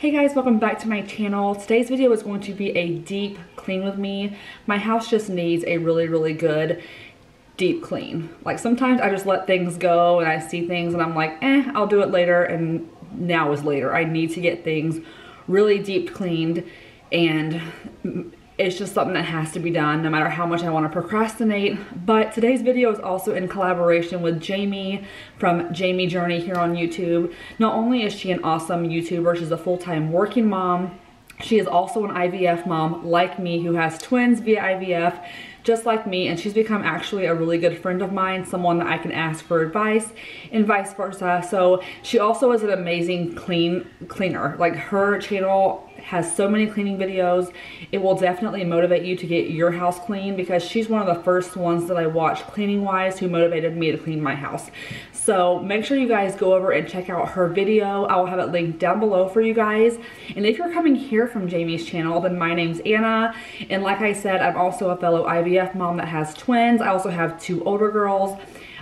Hey guys, welcome back to my channel. Today's video is going to be a deep clean with me. My house just needs a really good deep clean. Like sometimes I just let things go and I see things and I'm like, I'll do it later, and now is later. I need to get things really deep cleaned, and it's just something that has to be done no matter how much I want to procrastinate. But today's video is also in collaboration with Jamie from Jamie Journey here on YouTube. Not only is she an awesome YouTuber, she's a full-time working mom, she is also an IVF mom like me who has twins via IVF just like me, and she's become actually a really good friend of mine, someone that I can ask for advice and vice versa. So she also is an amazing cleaner. Like, her channel has so many cleaning videos. It will definitely motivate you to get your house clean, because she's one of the first ones that I watched cleaning wise who motivated me to clean my house. So make sure you guys go over and check out her video. I will have it linked down below for you guys. And if you're coming here from Jamie's channel, then my name's Anna, and like I said, I'm also a fellow IVF mom that has twins. I also have 2 older girls.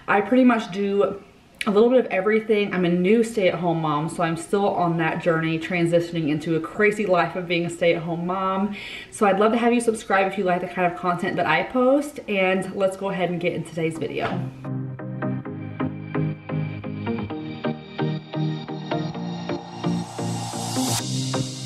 I pretty much do a little bit of everything. I'm a new stay-at-home mom, so I'm still on that journey, transitioning into a crazy life of being a stay-at-home mom. So I'd love to have you subscribe if you like the kind of content that I post, and let's go ahead and get into today's video.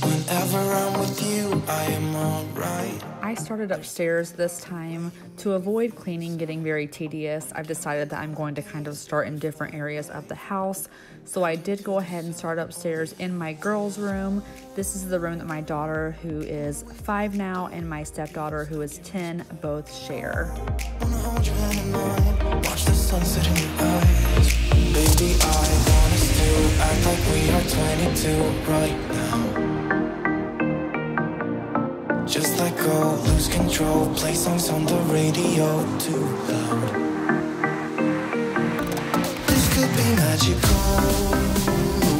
Whenever I'm with you, I am alright. I started upstairs this time. To avoid cleaning getting very tedious, I've decided that I'm going to kind of start in different areas of the house. So I did go ahead and start upstairs in my girls' room. This is the room that my daughter, who is 5 now, and my stepdaughter, who is 10, both share. Wanna hold your hand in mine, watch the sunset in your eyes. Baby, I want us to act like we are 22 right now. Just let go, lose control, play songs on the radio too loud. This could be magical.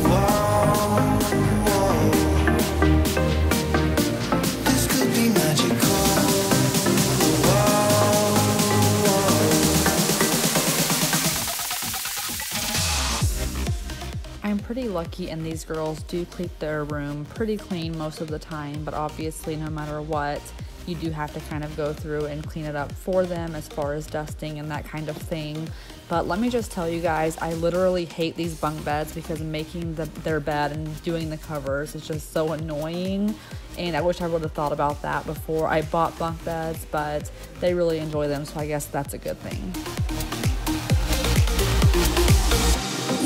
Whoa, whoa. This could be magical. Whoa, I'm pretty lucky, and these girls do keep their room pretty clean most of the time, but obviously no matter what, you do have to kind of go through and clean it up for them as far as dusting and that kind of thing. But let me just tell you guys, I literally hate these bunk beds, because making their bed and doing the covers is just so annoying, and I wish I would have thought about that before I bought bunk beds, but they really enjoy them, so I guess that's a good thing.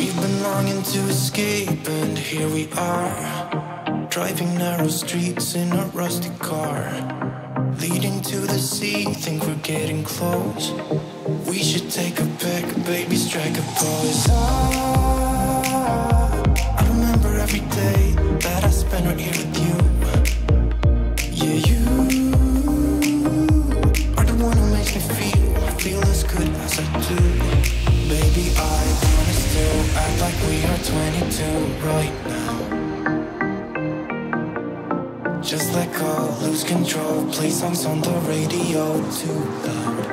we've been longing to escape, and here we are, driving narrow streets in a rusty car, leading to the sea, think we're getting close. We should take a pic, baby, strike a pose. I remember every day that I spent right here with you. Yeah, you are the one who makes me feel as good as I do. Baby, I wanna still act like we are 22 right now. Just let go, lose control, play songs on the radio too loud.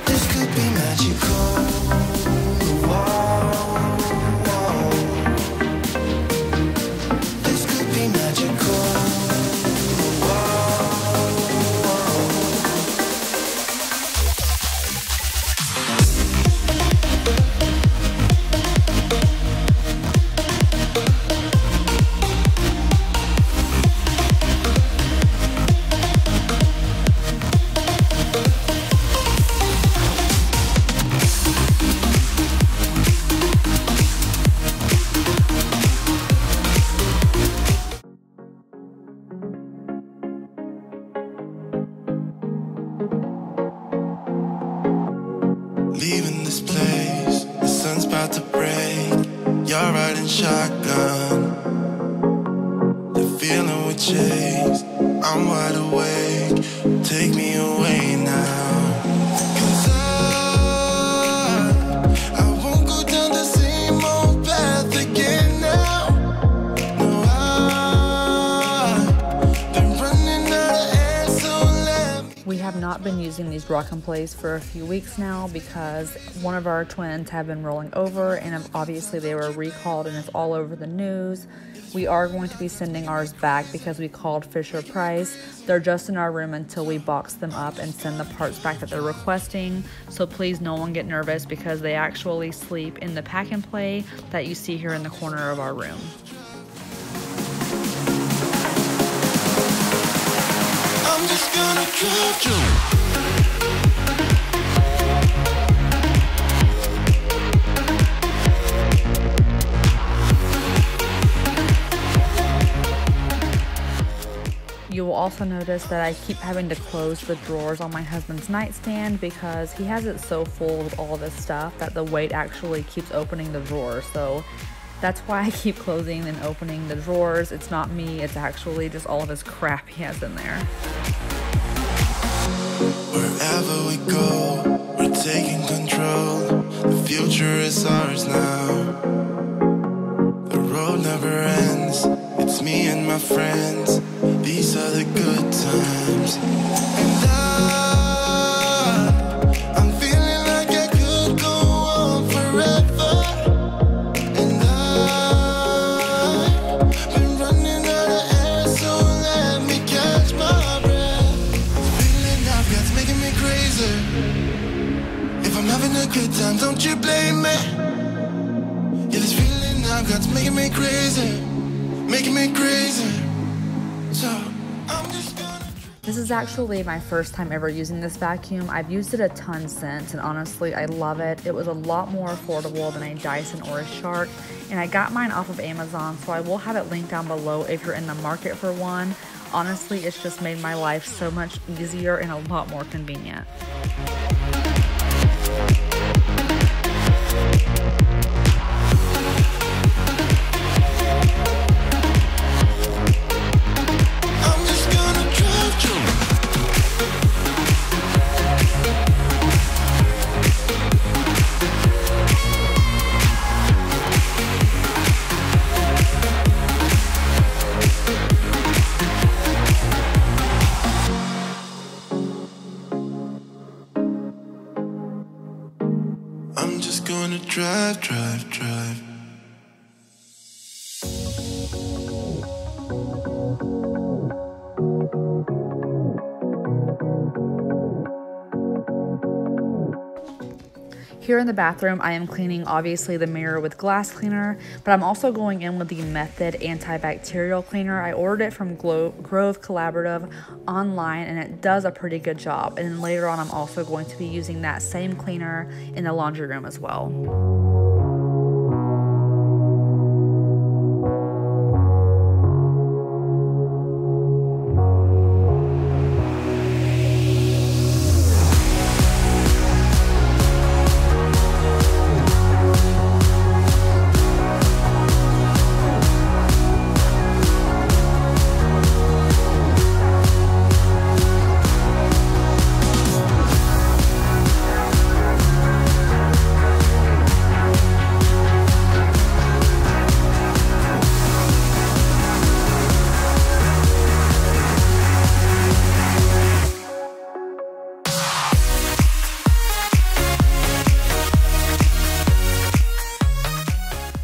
This could be magical. Whoa, whoa. This could be magical. Leaving this place, the sun's about to break. You're riding shotgun, the feeling we chase. I'm wide awake, take me away now. 'Cause I won't go down the same old path again now. No, I've been running out of air, so let me. We have not not been using these rock and plays for a few weeks now because one of our twins have been rolling over, and obviously they were recalled and it's all over the news. We are going to be sending ours back because we called Fisher-Price. They're just in our room until we box them up and send the parts back that they're requesting. So please no one get nervous because they actually sleep in the pack and play that you see here in the corner of our room. I'm just gonna drive you. You will also notice that I keep having to close the drawers on my husband's nightstand because he has it so full with all this stuff that the weight actually keeps opening the drawers. So that's why I keep closing and opening the drawers. It's not me, it's actually just all of his crap he has in there. Wherever we go, we're taking control. The future is ours now. The road never ends. It's me and my friends. These are the good times. And I'm feeling like I could go on forever. And I've been running out of air, so let me catch my breath. The feeling I've got's making me crazy. If I'm having a good time, don't you blame me. Yeah, this feeling I've got's making me crazy. Making me crazy. So I'm just gonna... This is actually my first time ever using this vacuum. I've used it a ton since, and honestly, I love it. It was a lot more affordable than a Dyson or a Shark, and I got mine off of Amazon, so I will have it linked down below if you're in the market for one. Honestly, it's just made my life so much easier and a lot more convenient. I'm just gonna drive, drive, drive. Here in the bathroom, I am cleaning obviously the mirror with glass cleaner, but I'm also going in with the Method antibacterial cleaner. I ordered it from Grove Collaborative online, and it does a pretty good job. And then later on, I'm also going to be using that same cleaner in the laundry room as well.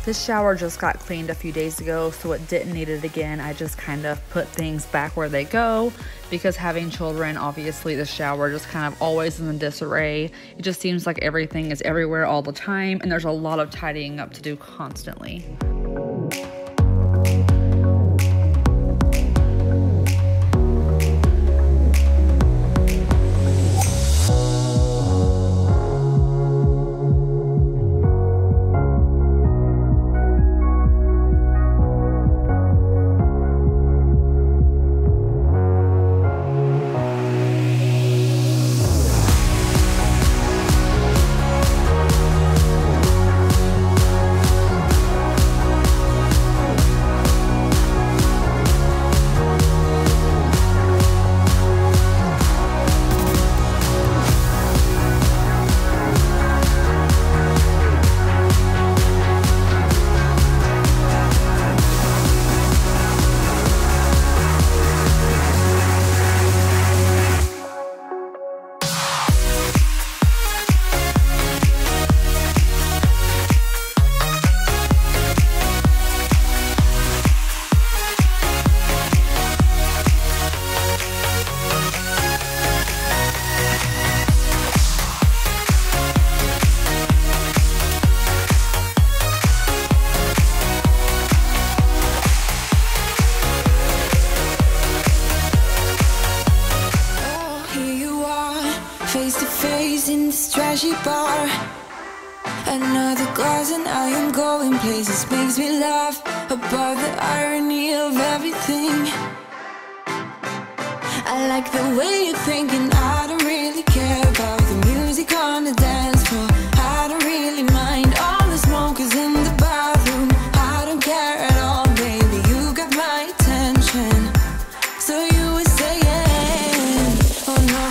This shower just got cleaned a few days ago, so it didn't need it again. I just kind of put things back where they go because having children, obviously the shower just kind of always in disarray. It just seems like everything is everywhere all the time, and there's a lot of tidying up to do constantly. in this trashy bar. Another glass and I am going places. Makes me laugh about the irony of everything. I like the way you're thinking. I don't really care about the music on the dance floor. I don't really mind all the smokers in the bathroom. I don't care at all, baby, you got my attention. So you were saying, oh no,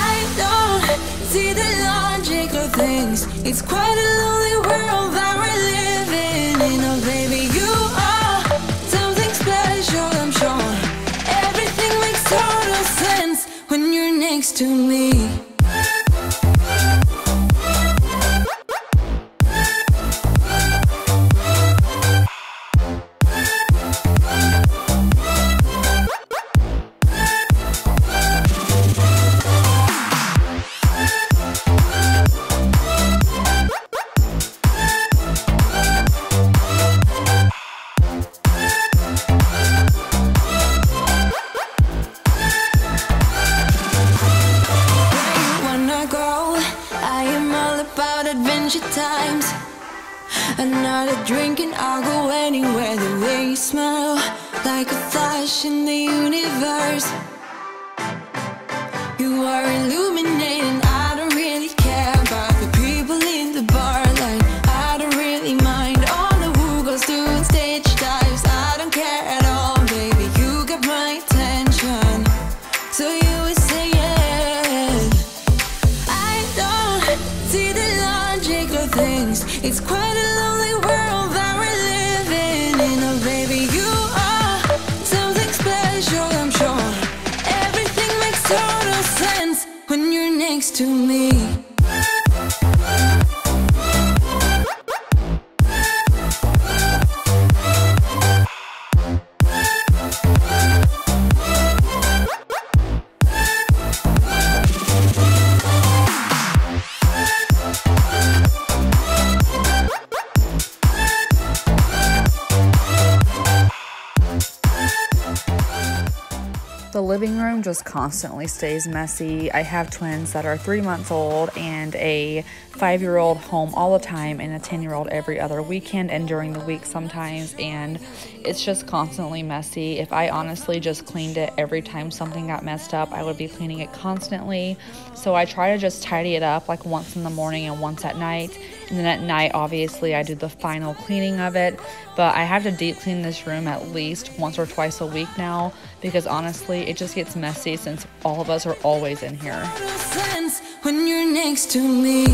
I don't see the logic of things. It's quite a lonely world that we're living in. Oh baby, you are something special, I'm sure. Everything makes total sense when you're next to me. Times another drink and I'll go anywhere. The way you smell, like a flash in the universe. You are illuminating. I don't really care about the people in the bar line. I don't really mind all the who goes doing stage dives. I don't care at all, baby, you got my attention. So you were saying, I don't see the logic of things. It's quite a lonely world that we're living in. Oh baby, you are something special, I'm sure. Everything makes total sense when you're next to me. The living room just constantly stays messy. I have twins that are 3 months old and a 5-year-old home all the time and a 10-year-old every other weekend and during the week sometimes, and it's just constantly messy. If I honestly just cleaned it every time something got messed up, I would be cleaning it constantly. So I try to just tidy it up like once in the morning and once at night, and then at night obviously I do the final cleaning of it. But I have to deep clean this room at least once or twice a week now, because honestly it just gets messy since all of us are always in here. When you're next to me.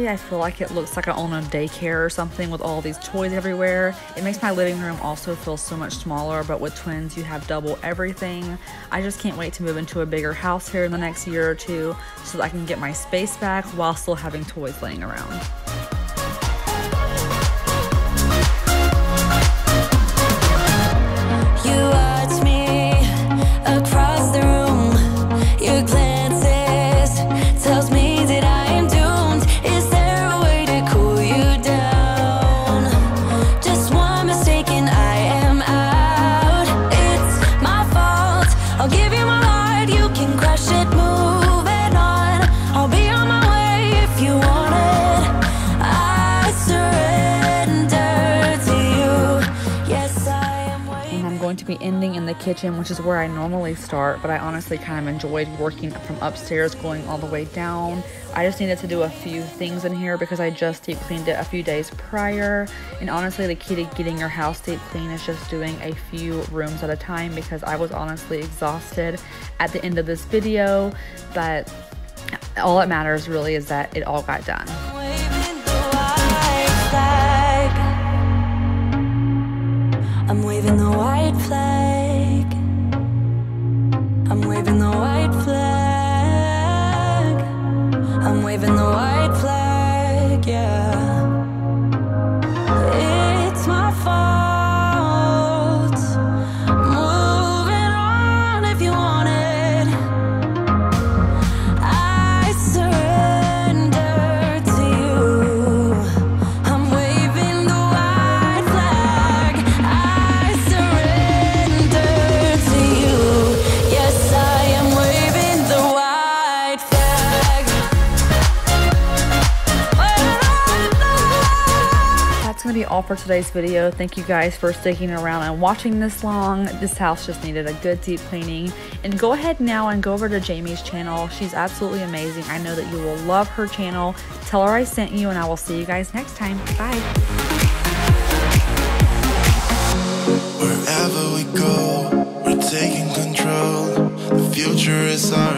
I feel like it looks like I own a daycare or something with all these toys everywhere. It makes my living room also feel so much smaller, but with twins you have double everything. I just can't wait to move into a bigger house here in the next year or two so that I can get my space back while still having toys laying around. You watch me across the room. Your glances tells me that I am doomed. Is there a way to cool you down? ending in the kitchen, which is where I normally start, but I honestly kind of enjoyed working from upstairs going all the way down. I just needed to do a few things in here because I just deep cleaned it a few days prior. And honestly, the key to getting your house deep clean is just doing a few rooms at a time, because I was honestly exhausted at the end of this video. But all that matters really is that it all got done. I'm waving the white flag. I'm waving the white flag. I'm waving the white flag, yeah. It's my fault. Moving on if you want it. I surrender to you. I'm waving the white flag. I surrender to you. Yes, I am waving the white flag. That's gonna be all for today's video. Thank you guys for sticking around and watching this long. This house just needed a good deep cleaning. And go ahead now and go over to Jamie's channel. She's absolutely amazing. I know that you will love her channel. Tell her I sent you, and I will see you guys next time. Bye. Wherever we go, we're taking control. The future is ours.